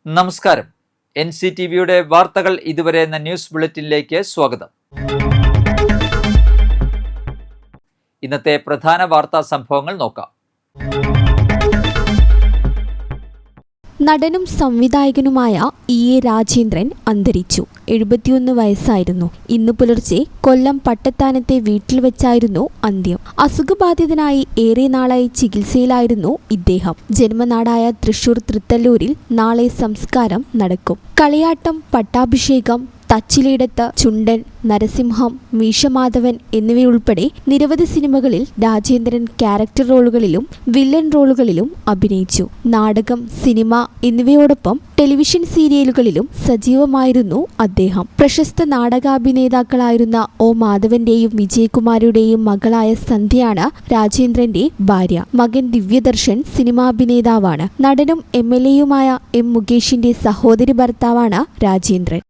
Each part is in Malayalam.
നമസ്കാരം. NCTVയുടെ വാർത്തകൾ ഇതുവരെ എന്ന ന്യൂസ് ബുള്ളറ്റിനിലേക്ക് സ്വാഗതം. ഇന്നത്തെ പ്രധാന വാർത്താ സംഭവങ്ങൾ നോക്കാം. നടനും സംവിധായകനുമായ E.A. രാജേന്ദ്രൻ അന്തരിച്ചു. 71 വയസ്സായിരുന്നു. ഇന്ന് പുലർച്ചെ കൊല്ലം പട്ടത്താനത്തെ വീട്ടിൽ വെച്ചായിരുന്നു അന്ത്യം. അസുഖബാധിതനായി ഏറെ നാളായി ചികിത്സയിലായിരുന്നു ഇദ്ദേഹം. ജന്മനാടായ തൃശൂർ തൃത്തല്ലൂരിൽ നാളെ സംസ്കാരം നടക്കും. കളിയാട്ടം, പട്ടാഭിഷേകം, തച്ചിലിടത്ത്, ചുണ്ടൻ, നരസിംഹം, മീശമാധവൻ എന്നിവയുൾപ്പെടെ നിരവധി സിനിമകളിൽ രാജേന്ദ്രൻ ക്യാരക്ടർ റോളുകളിലും വില്ലൻ റോളുകളിലും അഭിനയിച്ചു. നാടകം, സിനിമ എന്നിവയോടൊപ്പം ടെലിവിഷൻ സീരിയലുകളിലും സജീവമായിരുന്നു അദ്ദേഹം. പ്രശസ്ത നാടകാഭിനേതാക്കളായിരുന്ന O. മാധവന്റെയും വിജയകുമാരിയുടെയും മകളായ സന്ധ്യയാണ് രാജേന്ദ്രന്റെ ഭാര്യ. മകൻ ദിവ്യദർശൻ സിനിമാഭിനേതാവാണ്. നടനും MLA-യുമായ M. മുകേഷിന്റെ സഹോദരി ഭർത്താവാണ് രാജേന്ദ്രൻ.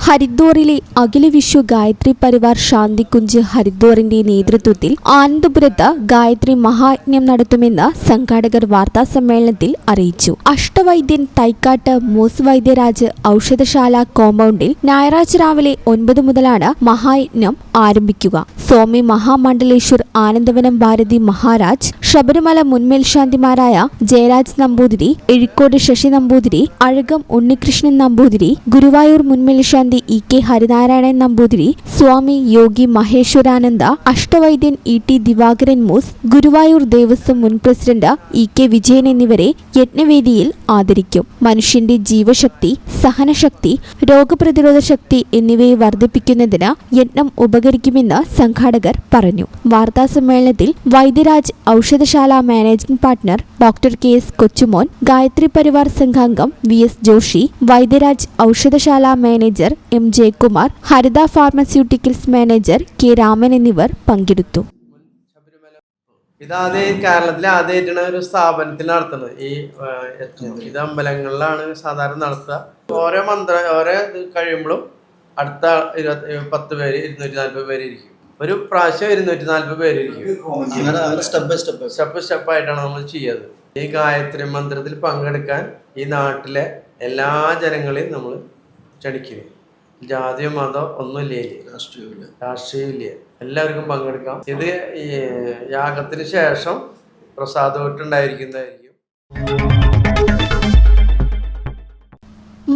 ഹരിദ്വാറിലെ അഖില വിശ്വ ഗായത്രി പരിവാർ ശാന്തികുഞ്ച് ഹരിദ്വാറിന്റെ നേതൃത്വത്തിൽ ആനന്ദപുരത്ത് ഗായത്രി മഹായജ്ഞം നടത്തുമെന്ന് സംഘാടകർ വാർത്താസമ്മേളനത്തിൽ അറിയിച്ചു. അഷ്ടവൈദ്യൻ തൈക്കാട്ട് മൂസ് വൈദ്യരാജ് ഔഷധശാല കോമ്പൗണ്ടിൽ ഞായറാഴ്ച രാവിലെ 9 മുതലാണ് മഹായജ്ഞം ആരംഭിക്കുക. സ്വാമി മഹാമണ്ഡലേശ്വർ ആനന്ദവനം ഭാരതി മഹാരാജ്, ശബരിമല മുൻ മേൽശാന്തിമാരായ ജയരാജ് നമ്പൂതിരി, എഴിക്കോട് ശശി നമ്പൂതിരി, അഴകം ഉണ്ണികൃഷ്ണൻ നമ്പൂതിരി, ഗുരുവായൂർ മുൻ മേൽശാന്തി E.K. ഹരിനാരായണൻ നമ്പൂതിരി, സ്വാമി യോഗി മഹേശ്വരാനന്ദ, അഷ്ടവൈദ്യൻ E.T. ദിവാകരൻ മൂസ്, ഗുരുവായൂർ ദേവസ്വം മുൻ പ്രസിഡന്റ് E.K. വിജയൻ എന്നിവരെ യജ്ഞവേദിയിൽ ആദരിക്കും. മനുഷ്യന്റെ ജീവശക്തി, സഹനശക്തി, രോഗപ്രതിരോധ ശക്തി എന്നിവയെ വർദ്ധിപ്പിക്കുന്നതിന് യജ്ഞം ഉപകരിക്കുമെന്ന് സംഘാടകർ പറഞ്ഞു. വാർത്താസമ്മേളനത്തിൽ വൈദ്യരാജ് ഔഷധശാല managing partner doctor K.S. Kochumon, Gayathri Parivar സംഘാംഗം V.S. ജോഷി, വൈദ്യരാജ് ഔഷധശാല manager M. Jayakumar, Haritha pharmaceuticals manager K. Raman എന്നിവർ പങ്കെടുത്തു. കേരളത്തിലെ ആദ്യമായിട്ടാണ് ഒരു സ്ഥാപനത്തിൽ നടത്തുന്നത്. ഇത് അമ്പലങ്ങളിലാണ് സാധാരണ നടത്തുക. ഓരോ കഴിയുമ്പോഴും അടുത്ത 10 പേര് 240 പേര് ഇരിക്കും. ഒരു പ്രാവശ്യം 240 പേര് ഇരിക്കും. സ്റ്റെപ്പ് ആയിട്ടാണ് നമ്മൾ ചെയ്യുന്നത്. ഈ ഗായത്രി മന്ത്രത്തിൽ പങ്കെടുക്കാൻ ഈ നാട്ടിലെ എല്ലാ ജനങ്ങളെയും നമ്മൾ ക്ഷണിക്കുന്നു. ജാതിയോ മതോ ഒന്നുമില്ലേ, രാഷ്ട്രീയമില്ല, എല്ലാവർക്കും പങ്കെടുക്കാം. ഇത് ഈ യാഗത്തിന് ശേഷം പ്രസാദമായിട്ടുണ്ടായിരിക്കുന്നതായിരിക്കും.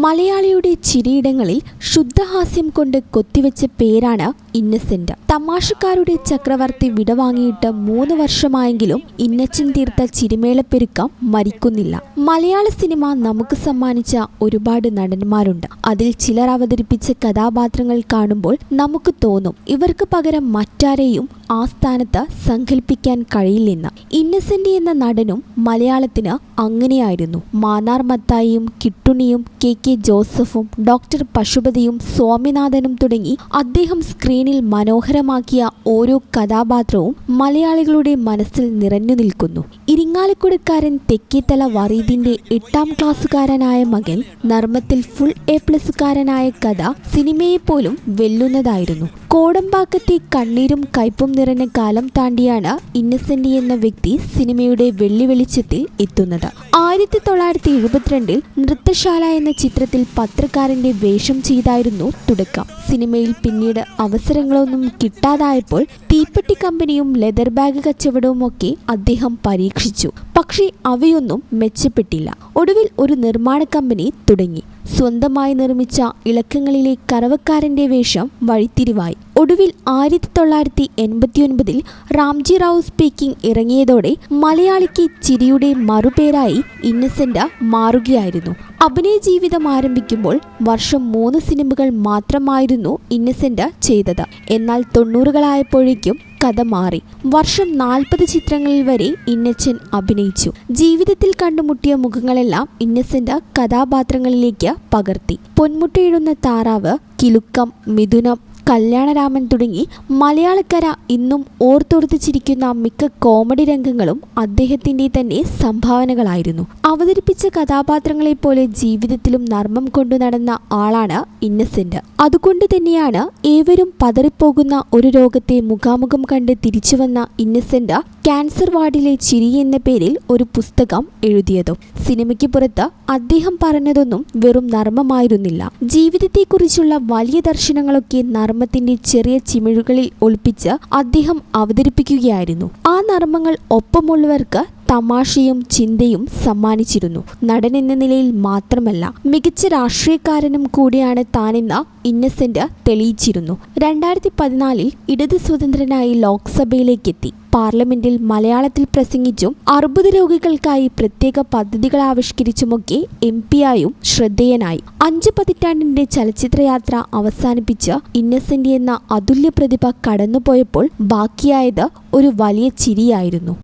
മലയാളിയുടെ ചിരിയിടങ്ങളിൽ ശുദ്ധഹാസ്യം കൊണ്ട് കൊത്തിവെച്ച പേരാണ് ഇന്നസെന്റ്. തമാശക്കാരുടെ ചക്രവർത്തി വിടവാങ്ങിയിട്ട് 3 വർഷമായെങ്കിലും ഇന്നച്ചൻ തീർത്ത ചിരിമേളപ്പെരുക്കം മരിക്കുന്നില്ല. മലയാള സിനിമ നമുക്ക് സമ്മാനിച്ച ഒരുപാട് നടന്മാരുണ്ട്. അതിൽ ചിലർ അവതരിപ്പിച്ച കഥാപാത്രങ്ങൾ കാണുമ്പോൾ നമുക്ക് തോന്നും ഇവർക്ക് പകരം മറ്റാരെയും ആ സ്ഥാനത്ത് സങ്കല്പിക്കാൻ കഴിയില്ലെന്ന്. ഇന്നസെന്റ് എന്ന നടനും മലയാളത്തിന് അങ്ങനെയായിരുന്നു. മാന്നാർ മത്തായിയും കിട്ടുണിയും K.K. ജോസഫും ഡോക്ടർ പശുപതിയും സ്വാമിനാഥനും തുടങ്ങി അദ്ദേഹം സ്ക്രീനിൽ മനോഹരമാക്കിയ ഓരോ കഥാപാത്രവും മലയാളികളുടെ മനസ്സിൽ നിറഞ്ഞു നിൽക്കുന്നു. ഇരിങ്ങാലക്കുടക്കാരൻ തെക്കേത്തല വറീദിന്റെ 8ാം ക്ലാസ്സുകാരനായ മകൻ, നർമ്മത്തിൽ ഫുൾ A+കാരനായ കഥ സിനിമയെപ്പോലും വെല്ലുന്നതായിരുന്നു. കോടമ്പാക്കത്തെ കണ്ണീരും കയ്പും നിറഞ്ഞ കാലം താണ്ടിയാണ് ഇന്നസെന്റ് എന്ന വ്യക്തി സിനിമയുടെ വെള്ളി വെളിച്ചത്തിൽ എത്തുന്നത്. 1972 നൃത്തശാല എന്ന ചിത്രത്തിൽ പത്രക്കാരന്റെ വേഷം ചെയ്തായിരുന്നു തുടക്കം. സിനിമയിൽ പിന്നീട് അവസരങ്ങളൊന്നും കിട്ടാതായപ്പോൾ തീപ്പെട്ടി കമ്പനിയും ലെതർ ബാഗ് കച്ചവടവും ഒക്കെ അദ്ദേഹം പരീക്ഷിച്ചു. പക്ഷേ അവയൊന്നും മെച്ചപ്പെട്ടില്ല. ഒടുവിൽ ഒരു നിർമ്മാണ കമ്പനി തുടങ്ങി. സ്വന്തമായി നിർമ്മിച്ച ഇളക്കങ്ങളിലെ കറവക്കാരന്റെ വേഷം വഴിത്തിരിവായി. ഒടുവിൽ 1989 റാംജി റാവു സ്പീക്കിംഗ് ഇറങ്ങിയതോടെ മലയാളിക്ക് ചിരിയുടെ മറുപേരായി ഇന്നസെന്റ് മാറുകയായിരുന്നു. അഭിനയ ജീവിതം ആരംഭിക്കുമ്പോൾ വർഷം 3 സിനിമകൾ മാത്രമായിരുന്നു ഇന്നസെന്റ് ചെയ്തത്. എന്നാൽ 90കളായപ്പോഴേക്കും കഥ മാറി. വർഷം 40 ചിത്രങ്ങളിൽ വരെ ഇന്നച്ചൻ അഭിനയിച്ചു. ജീവിതത്തിൽ കണ്ടുമുട്ടിയ മുഖങ്ങളെല്ലാം ഇന്നസെന്റ് കഥാപാത്രങ്ങളിലേക്ക് പകർത്തി. പൊന്മുട്ടയിടുന്ന താറാവ്, കിലുക്കം, മിഥുനം, കല്യാണരാമൻ തുടങ്ങി മലയാളക്കര ഇന്നും ഓർത്തെടുത്ത് ചിരിക്കുന്ന മിക്ക കോമഡി രംഗങ്ങളും അദ്ദേഹത്തിന്റെ തന്നെ സംഭാവനകളായിരുന്നു. അവതരിപ്പിച്ച കഥാപാത്രങ്ങളെ പോലെ ജീവിതത്തിലും നർമ്മം കൊണ്ടു നടന്ന ആളാണ് ഇന്നസെന്റ്. അതുകൊണ്ട് തന്നെയാണ് ഏവരും പതറിപ്പോകുന്ന ഒരു രോഗത്തെ മുഖാമുഖം കണ്ട് തിരിച്ചുവന്ന ഇന്നസെന്റ് ക്യാൻസർ വാർഡിലെ ചിരി എന്ന പേരിൽ ഒരു പുസ്തകം എഴുതിയതും. സിനിമയ്ക്ക് പുറത്ത് അദ്ദേഹം പറഞ്ഞതൊന്നും വെറും നർമ്മമായിരുന്നില്ല. ജീവിതത്തെക്കുറിച്ചുള്ള വലിയ ദർശനങ്ങളൊക്കെ നർമ്മത്തിന്റെ ചെറിയ ചിമിഴുകളിൽ ഒളിപ്പിച്ച് അദ്ദേഹം അവതരിപ്പിക്കുകയായിരുന്നു. ആ നർമ്മങ്ങൾ ഒപ്പമുള്ളവർക്ക് തമാശയും ചിന്തയും സമ്മാനിച്ചിരുന്നു. നടൻ എന്ന നിലയിൽ മാത്രമല്ല, മികച്ച രാഷ്ട്രീയക്കാരനും കൂടിയാണ് താനെന്ന് ഇന്നസെന്റ് തെളിയിച്ചിരുന്നു. 2014 ഇടത് സ്വതന്ത്രനായി ലോക്സഭയിലേക്കെത്തി. പാർലമെന്റിൽ മലയാളത്തിൽ പ്രസംഗിച്ചും അർബുദ രോഗികൾക്കായി പ്രത്യേക പദ്ധതികൾ ആവിഷ്കരിച്ചുമൊക്കെ MP-ആയും ശ്രദ്ധേയനായി. 5 പതിറ്റാണ്ടിന്റെ ചലച്ചിത്രയാത്ര അവസാനിപ്പിച്ച് ഇന്നസെന്റ് എന്ന അതുല്യ പ്രതിഭ കടന്നുപോയപ്പോൾ ബാക്കിയായത് ഒരു വലിയ ചിരിയായിരുന്നു.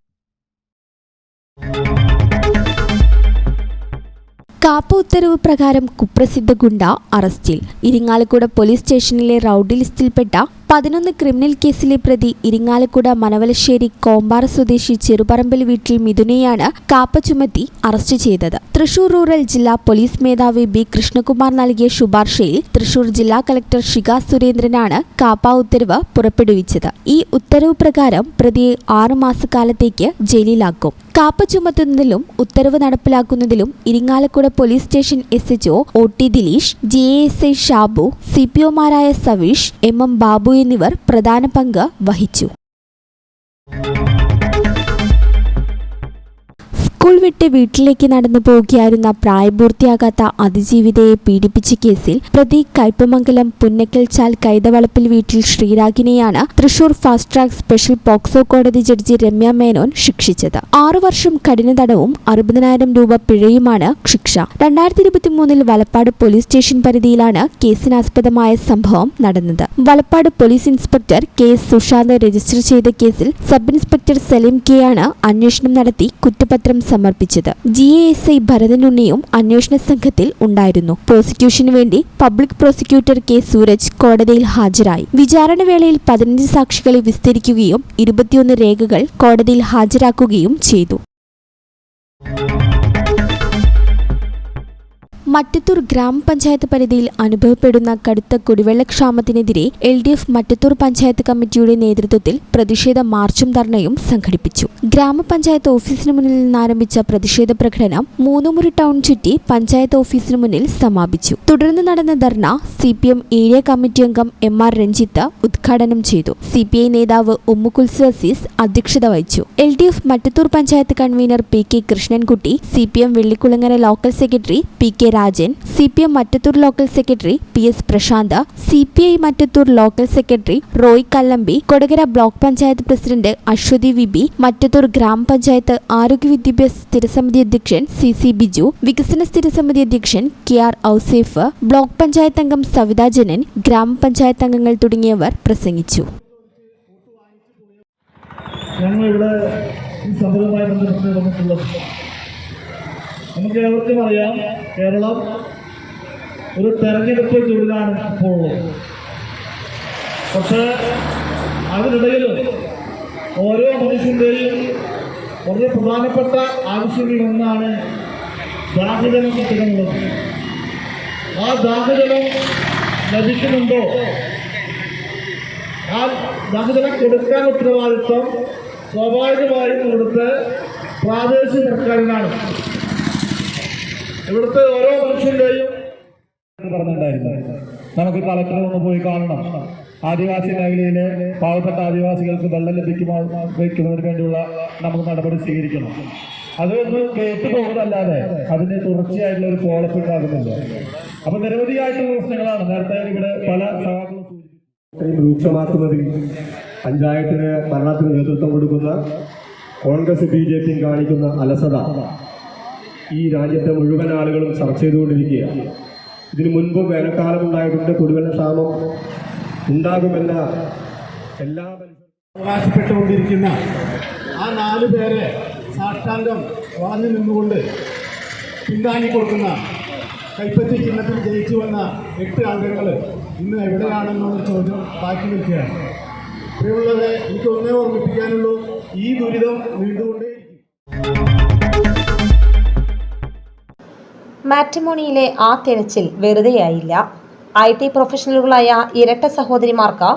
കാപ്പ ഉത്തരവ് പ്രകാരം കുപ്രസിദ്ധ ഗുണ്ട അറസ്റ്റിൽ. ഇരിങ്ങാലക്കുട പോലീസ് സ്റ്റേഷനിലെ റൌഡി ലിസ്റ്റിൽപ്പെട്ട 11 ക്രിമിനൽ കേസിലെ പ്രതി ഇരിങ്ങാലക്കുട മനവലശ്ശേരി കോമ്പാറ സ്വദേശി ചെറുപറമ്പിൽ വീട്ടിൽ മിഥുനെയാണ് കാപ്പ ചുമത്തി അറസ്റ്റ് ചെയ്തത്. തൃശൂർ റൂറൽ ജില്ലാ പോലീസ് മേധാവി B. കൃഷ്ണകുമാർ നൽകിയ ശുപാർശയിൽ തൃശൂർ ജില്ലാ കളക്ടർ ഷിക സുരേന്ദ്രനാണ് കാപ്പ ഉത്തരവ് പുറപ്പെടുവിച്ചത്. ഈ ഉത്തരവ് പ്രകാരം പ്രതിയെ 6 മാസക്കാലത്തേക്ക് ജയിലിലാക്കും. കാപ്പ ചുമത്തുന്നതിലും ഉത്തരവ് നടപ്പിലാക്കുന്നതിലും Irinjalakuda police station SHO OT Dileesh, GASI Shabu, CPOമാരായ സവീഷ്, MM ബാബു എന്നിവർ പ്രധാന പങ്ക് വഹിച്ചു. സ്കൂൾ വിട്ട് വീട്ടിലേക്ക് നടന്നു പോവുകയായിരുന്ന പ്രായപൂർത്തിയാകാത്ത അതിജീവിതയെ പീഡിപ്പിച്ച കേസിൽ പ്രതി കയ്പമംഗലം പുന്നക്കൽ ചാൽ കൈതവളപ്പിൽ വീട്ടിൽ ശ്രീരാഗിനെയാണ് Thrissur fast track special POCSO കോടതി ജഡ്ജി രമ്യ മേനോൻ ശിക്ഷിച്ചത്. 6 വർഷം കഠിന തടവും 60,000 രൂപ പിഴയുമാണ് ശിക്ഷ. 2023 വലപ്പാട് പോലീസ് സ്റ്റേഷൻ പരിധിയിലാണ് കേസിനാസ്പദമായ സംഭവം നടന്നത്. Valappad police inspector KS Sushant register ചെയ്ത കേസിൽ സബ് ഇൻസ്പെക്ടർ സലീം K ആണ് അന്വേഷണം നടത്തി കുറ്റപത്രം സമർപ്പിച്ചത്. GASI ഭരതൻ ഉണ്ണിയും അന്വേഷണ സംഘത്തിൽ ഉണ്ടായിരുന്നു. പ്രോസിക്യൂഷന് വേണ്ടി പബ്ലിക് പ്രോസിക്യൂട്ടർ K സൂരജ് കോടതിയിൽ ഹാജരായി. വിചാരണ വേളയിൽ 15 സാക്ഷികളെ വിസ്തരിക്കുകയും 21 രേഖകൾ കോടതിയിൽ ഹാജരാക്കുകയും ചെയ്തു. മറ്റത്തൂർ ഗ്രാമപഞ്ചായത്ത് പരിധിയിൽ അനുഭവപ്പെടുന്ന കടുത്ത കുടിവെള്ളക്ഷാമത്തിനെതിരെ LDF മറ്റത്തൂർ പഞ്ചായത്ത് കമ്മിറ്റിയുടെ നേതൃത്വത്തിൽ പ്രതിഷേധ മാർച്ചും ധർണയും സംഘടിപ്പിച്ചു. ഗ്രാമപഞ്ചായത്ത് ഓഫീസിന് മുന്നിൽ നിന്നാരംഭിച്ച പ്രതിഷേധ പ്രകടനം 3 മുറി ടൗൺ ചുറ്റി പഞ്ചായത്ത് ഓഫീസിന് മുന്നിൽ സമാപിച്ചു. തുടർന്ന് നടന്ന ധർണ CPM ഏരിയ കമ്മിറ്റി അംഗം MR രഞ്ജിത്ത് ഉദ്ഘാടനം ചെയ്തു. CPI നേതാവ് ഉമ്മുകുൽസു അസീസ് അധ്യക്ഷത വഹിച്ചു. LDF Mattathur panchayat convener PK Krishnankutty, CPM Vellikulangara local secretary PK Rajan, CPM Mattathur local secretary PS Prashanth, CPI Mattathur local secretary Roy Kallambi, Kodakara block panchayat president Aswathy VB, മറ്റത്തൂർ ഗ്രാമപഞ്ചായത്ത് ആരോഗ്യ വിദ്യാഭ്യാസ സ്ഥിരസമിതി അധ്യക്ഷൻ CC ബിജു, വികസന സ്ഥിരസമിതി അധ്യക്ഷൻ KR ഔസേഫ്, ബ്ലോക്ക് പഞ്ചായത്ത് അംഗം സവിത ജനൻ, ഗ്രാമപഞ്ചായത്ത് അംഗങ്ങൾ തുടങ്ങിയവർ പ്രസംഗിച്ചു. ഞങ്ങളിവിടെ ഈ സംഭവവുമായി ബന്ധപ്പെട്ട് വന്നിട്ടുള്ളത് നമുക്ക് ഏവർക്കും അറിയാം, കേരളം ഒരു തെരഞ്ഞെടുപ്പ് ചൂടിലാണ് ഇപ്പോൾ ഉള്ളത്. പക്ഷേ അതിനിടയിലും ഓരോ മനുഷ്യൻ്റെയും വളരെ പ്രധാനപ്പെട്ട ആവശ്യങ്ങളിലൊന്നാണ് ദാഹജലം കിട്ടുന്നത്. ആ ദാഹജലം ലഭിക്കുന്നുണ്ടോ? ആ ദാഹജലം കൊടുക്കാൻ ഉത്തരവാദിത്വം സ്വാഭാവികമായും ഇവിടുത്തെ പ്രാദേശിക സർക്കാരിനാണ്. ഇവിടുത്തെ ഓരോ മനുഷ്യന്റെയും പറഞ്ഞിട്ടുണ്ടായിരുന്നു, നമുക്ക് കളക്ടറെ ഒന്ന് പോയി കാണണം, ആദിവാസി മേഖലയിലെ പാവപ്പെട്ട ആദിവാസികൾക്ക് വെള്ളം ലഭിക്കുന്നതിന് വേണ്ടിയുള്ള നമുക്ക് നടപടി സ്വീകരിക്കണം. അതൊന്നും കേട്ടുപോകുന്നതല്ലാതെ അതിന് തുടർച്ചയായിട്ടുള്ള ഒരു ഫോളപ്പ് ഉണ്ടാകുന്നില്ല. അപ്പൊ നിരവധിയായിട്ടുള്ള പ്രശ്നങ്ങളാണ് നേരത്തെ ഇവിടെ പല സഭാക്കളും രൂക്ഷമാക്കുന്നതിൽ പഞ്ചായത്തിന് ഭരണത്തിന് നേതൃത്വം കൊടുക്കുന്ന കോൺഗ്രസ് BJP കാണിക്കുന്ന അലസത ഈ രാജ്യത്തെ മുഴുവൻ ആളുകളും ചർച്ച ചെയ്തുകൊണ്ടിരിക്കുകയാണ്. ഇതിനു മുൻപ് വേനൽക്കാലം ഉണ്ടായിട്ടുണ്ട്, കുടിവെള്ളക്ഷാമം ഉണ്ടാകുമെന്ന എല്ലാ അവകാശപ്പെട്ടുകൊണ്ടിരിക്കുന്ന ആ 4 പേരെ സാഷ്ടാംഗം വളഞ്ഞു നിന്നുകൊണ്ട് പിന്താങ്ങിക്കൊടുക്കുന്ന കൈപ്പറ്റി ചിഹ്നത്തിൽ ജയിച്ചു വന്ന 8 അംഗങ്ങൾ ഇന്ന് എവിടെയാണെന്നുള്ള ചോദ്യം ബാക്കി നിൽക്കുകയാണ്. പ്രിയമുള്ളവരെ, എനിക്ക് ഒന്നേ ഓർമ്മിപ്പിക്കാനുള്ളൂ, ഈ ദുരിതം നീണ്ടുകൊണ്ടേയിരിക്കും. മാട്രിമോണിയിലെ ആ തിരച്ചിൽ വെറുതെയായില്ല. IT പ്രൊഫഷണലുകളായ ഇരട്ട സഹോദരിമാർക്ക്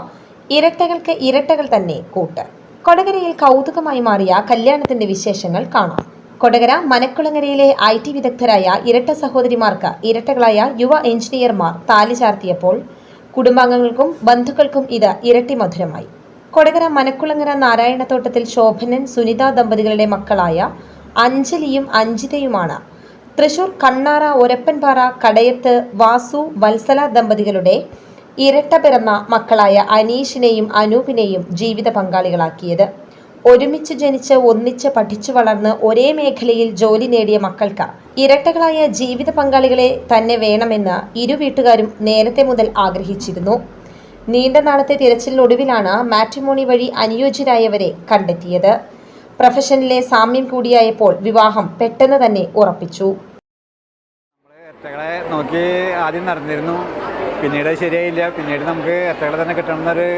ഇരട്ടകൾക്ക് ഇരട്ടകൾ തന്നെ കൂട്ട്. കൊടകരയിൽ കൗതുകമായി മാറിയ കല്യാണത്തിന്റെ വിശേഷങ്ങൾ കാണാം. കൊടകര മനക്കുളങ്ങരയിലെ IT വിദഗ്ധരായ ഇരട്ട സഹോദരിമാർക്ക് ഇരട്ടകളായ യുവ എഞ്ചിനീയർമാർ താലി ചാർത്തിയപ്പോൾ കുടുംബാംഗങ്ങൾക്കും ബന്ധുക്കൾക്കും ഇത് ഇരട്ടി മധുരമായി. കൊടകര മനക്കുളങ്ങര നാരായണത്തോട്ടത്തിൽ ശോഭനൻ സുനിത ദമ്പതികളുടെ മക്കളായ അഞ്ജലിയും അഞ്ജിതയുമാണ് തൃശൂർ കണ്ണാറ ഒരപ്പൻപാറ കടയത്ത് വാസു വത്സല ദമ്പതികളുടെ ഇരട്ട പിറന്ന മക്കളായ അനീഷിനെയും അനൂപിനെയും ജീവിത പങ്കാളികളാക്കിയത്. ഒരുമിച്ച് ജനിച്ച് ഒന്നിച്ച് പഠിച്ചു വളർന്ന് ഒരേ മേഖലയിൽ ജോലി നേടിയ മക്കൾക്ക് ഇരട്ടകളായ ജീവിത പങ്കാളികളെ തന്നെ വേണമെന്ന് ഇരു വീട്ടുകാരും നേരത്തെ മുതൽ ആഗ്രഹിച്ചിരുന്നു. നീണ്ട നാളത്തെ തിരച്ചിലിനൊടുവിലാണ് മാട്രിമോണി വഴി അനുയോജ്യരായവരെ കണ്ടെത്തിയത്. പ്രൊഫഷനിലെ സാമ്യം കൂടിയായപ്പോൾ വിവാഹം പെട്ടെന്ന് തന്നെ ഉറപ്പിച്ചു. ഇരട്ടകളെ നോക്കി ആദ്യം നടന്നിരുന്നു, പിന്നീട് ശരിയായില്ല. പിന്നീട് നമുക്ക് ഇരട്ടകളെ തന്നെ കിട്ടണമെന്നൊരു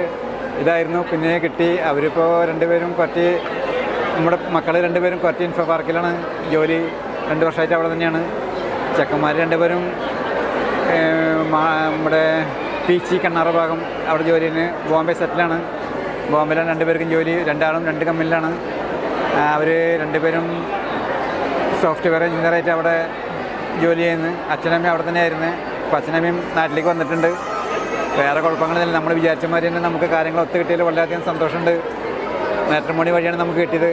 ഇതായിരുന്നു. പിന്നെ കിട്ടി. അവരിപ്പോൾ രണ്ടുപേരും കുറച്ച് നമ്മുടെ മക്കൾ രണ്ടുപേരും കുറച്ച് ഇൻഫോ പാർക്കിലാണ് ജോലി. 2 വർഷമായിട്ട് അവിടെ തന്നെയാണ്. ചെക്കന്മാർ രണ്ടുപേരും നമ്മുടെ PC കണ്ണാറ ഭാഗം അവിടെ ജോലിന് ബോംബെ സെറ്റിലാണ്. ബോംബെയിലാണ് രണ്ടുപേർക്കും ജോലി. രണ്ടാളും 2 കമ്പനിയിലാണ്. അവർ രണ്ടുപേരും സോഫ്റ്റ്വെയർ എഞ്ചിനീയറായിട്ട് അവിടെ ജോലി ചെയ്യുന്നു. അച്ഛനമ്മയും അവിടെ തന്നെയായിരുന്നു. ഇപ്പോൾ അച്ഛനമ്മയും നാട്ടിലേക്ക് വന്നിട്ടുണ്ട്. വേറെ കുഴപ്പങ്ങളില്ല. നമ്മൾ വിചാരിച്ച മാതിരി തന്നെ നമുക്ക് കാര്യങ്ങൾ ഒത്തു കിട്ടിയതിൽ വളരെയധികം സന്തോഷമുണ്ട്. മാട്രിമോണി വഴിയാണ് നമുക്ക് കിട്ടിയത്.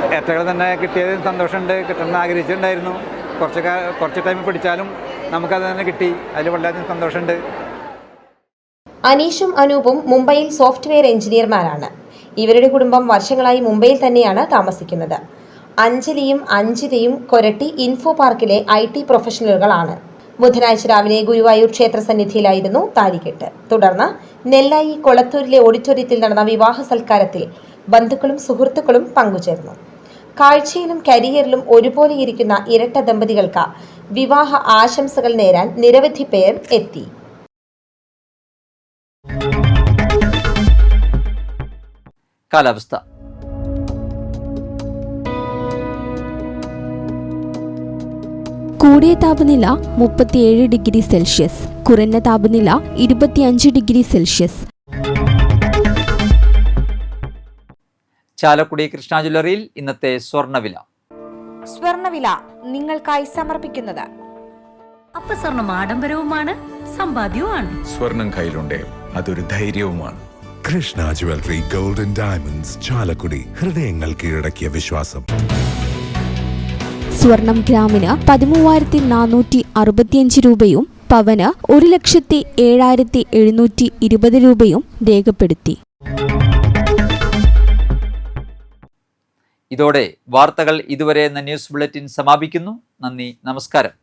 ഇരട്ടകൾ തന്നെ കിട്ടിയതിൽ സന്തോഷമുണ്ട്. കിട്ടണമെന്ന് ആഗ്രഹിച്ചിട്ടുണ്ടായിരുന്നു. കുറച്ച് ടൈം പിടിച്ചാലും നമുക്കത് തന്നെ കിട്ടി. അതിൽ വളരെയധികം സന്തോഷമുണ്ട്. അനീഷും അനൂപും മുംബൈയിൽ സോഫ്റ്റ്വെയർ എഞ്ചിനീയർമാരാണ്. ഇവരുടെ കുടുംബം വർഷങ്ങളായി മുംബൈയിൽ തന്നെയാണ് താമസിക്കുന്നത്. അഞ്ജലിയും അഞ്ജിതയും കൊരട്ടി ഇൻഫോ പാർക്കിലെ IT പ്രൊഫഷണലുകളാണ്. ബുധനാഴ്ച രാവിലെ ഗുരുവായൂർ ക്ഷേത്ര സന്നിധിയിലായിരുന്നു താലികെട്ട്. തുടർന്ന് നെല്ലായി കൊളത്തൂരിലെ ഓഡിറ്റോറിയത്തിൽ നടന്ന വിവാഹ സൽക്കാരത്തിൽ ബന്ധുക്കളും സുഹൃത്തുക്കളും പങ്കുചേർന്നു. കാഴ്ചയിലും കരിയറിലും ഒരുപോലെ ഇരിക്കുന്ന ഇരട്ട ദമ്പതികൾക്ക് വിവാഹ ആശംസകൾ നേരാൻ നിരവധി പേർ എത്തി. കാലാവസ്ഥ. കൂടിയ താപനില 37 ഡിഗ്രി സെൽഷ്യസ്, കുറഞ്ഞ താപനില 25 ഡിഗ്രി സെൽഷ്യസ്. ചാലക്കുടി കൃഷ്ണ ജ്വല്ലറിയിൽ ഇന്നത്തെ സ്വർണ്ണവില. സ്വർണ്ണവില നിങ്ങൾക്കായി സമർപ്പിക്കുന്നത് അപ്പസ്വർണം ആഡംബരവുമാണ് സമ്പാദ്യവുമാണ്. സ്വർണം കയ്യിലുണ്ടേ അതൊരു ധൈര്യവുമാണ്. Krishna jewellery gold and diamonds, Chalakudy. ഹൃദയങ്ങൾ കീഴടക്കിയ വിശ്വാസം. സ്വർണം ഗ്രാമിന് 13,465 രൂപയും പവന് 1,07,720 രൂപയും രേഖപ്പെടുത്തി. ഇതോടെ വാർത്തകൾ ഇതുവരെ എന്ന ന്യൂസ് ബുള്ളറ്റിൻ സമാപിക്കുന്നു. നന്ദി, നമസ്കാരം.